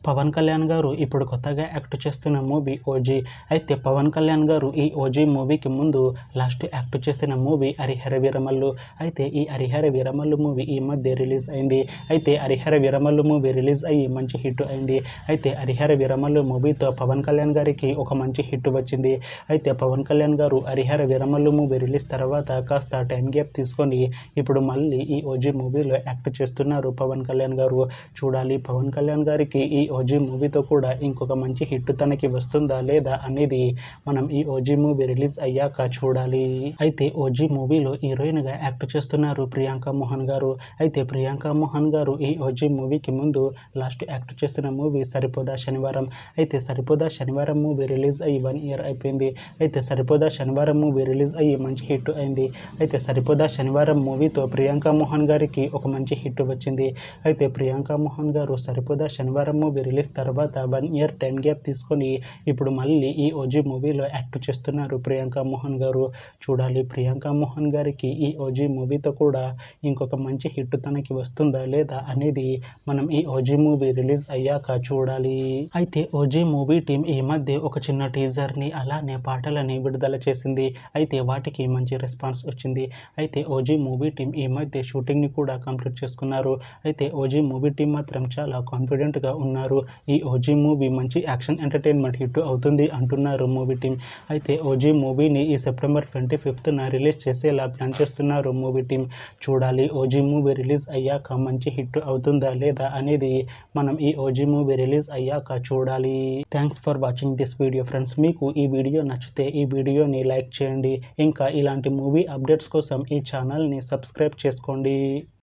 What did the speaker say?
పవన్ కళ్యాణ్ గారు ఇప్పుడు కొత్తగా యాక్ట్ చేస్తున్న మూవీ ఓజీ. అయితే పవన్ కళ్యాణ్ గారు ఈ ఓజీ మూవీకి ముందు లాస్ట్ యాక్ట్ చేసిన మూవీ హరిహర వీరమల్లు. అయితే ఈ హరిహర వీరమల్లు మూవీ ఈ మధ్య రిలీజ్ అయింది. అయితే హరిహర వీరమల్లు మూవీ రిలీజ్ అయ్యి మంచి హిట్ అయింది. అయితే హరిహర వీరమల్లు మూవీతో పవన్ కళ్యాణ్ గారికి ఒక మంచి హిట్ వచ్చింది. అయితే పవన్ కళ్యాణ్ గారు హరిహర వీరమల్లు మూవీ రిలీజ్ తర్వాత కాస్త టైం గ్యాప్ తీసుకొని ఇప్పుడు మళ్ళీ ఈ ఓజీ మూవీలో యాక్ట్ చేస్తున్నారు పవన్ కళ్యాణ్ గారు. చూడాలి పవన్ కళ్యాణ్ గారికి ఈ ఓజీ మూవీతో కూడా ఇంకొక మంచి హిట్ తనకి వస్తుందా లేదా అనేది మనం ఈ ఓజీ మూవీ రిలీజ్ అయ్యాక చూడాలి. అయితే ఓజీ మూవీలో హీరోయిన్గా యాక్ట్ చేస్తున్నారు ప్రియాంక మోహన్ గారు. అయితే ప్రియాంక మోహన్ గారు ఈ ఓజీ మూవీకి ముందు లాస్ట్ యాక్ట్ చేసిన మూవీ సరిపోదా శనివారం. అయితే సరిపోదా శనివారం మూవీ రిలీజ్ అయ్యి 1 year అయిపోయింది. అయితే సరిపోదా శనివారం మూవీ రిలీజ్ అయ్యి మంచి హిట్ అయింది. అయితే సరిపోదా శనివారం మూవీతో ప్రియాంక మోహన్ గారికి ఒక మంచి హిట్ వచ్చింది. అయితే ప్రియాంక మోహన్ గారు సరిపోదా శనివారం మూవీ రిలీజ్ తర్వాత 1 year టైం గ్యాప్ తీసుకొని ఇప్పుడు మళ్ళీ ఈ ఓజీ మూవీలో యాక్ట్ చేస్తున్నారు ప్రియాంక మోహన్ గారు. చూడాలి ప్రియాంక మోహన్ గారికి ఈ ఓజీ మూవీతో కూడా ఇంకొక మంచి హిట్ తనకి వస్తుందా లేదా అనేది మనం ఈ ఓజీ మూవీ రిలీజ్ అయ్యాక చూడాలి. అయితే ఓజీ మూవీ టీం ఈ మధ్య ఒక చిన్న టీజర్ని అలానే పాటలని విడుదల చేసింది. అయితే వాటికి మంచి రెస్పాన్స్ వచ్చింది. అయితే ఓజీ మూవీ టీం ఈ మధ్య షూటింగ్ని కూడా కంప్లీట్ చేసుకున్నారు. అయితే ఓజీ మూవీ టీం మాత్రం చాలా కాన్ఫిడెంట్గా ఉన్నారు. ఈ ఓజీ మూవీ మంచి యాక్షన్ ఎంటర్టైన్మెంట్ హిట్ అవుతుంది అంటున్నారు మూవీ టీం. అయితే ఓజీ మూవీని ఈ September 25th రిలీజ్ చేసేలా ప్లాన్ చేస్తున్నారు మూవీ టీం. చూడాలి ఓజీ మూవీ రిలీజ్ అయ్యాక మంచి హిట్ అవుతుందా లేదా అనేది మనం ఈ ఓజీ మూవీ రిలీజ్ అయ్యాక చూడాలి. Thanks for watching this video friends. మీకు ఈ వీడియో నచ్చితే ఈ వీడియోని లైక్ చేయండి. ఇంకా ఇలాంటి మూవీ అప్డేట్స్ కోసం ఈ ఛానల్ని సబ్స్క్రైబ్ చేసుకోండి.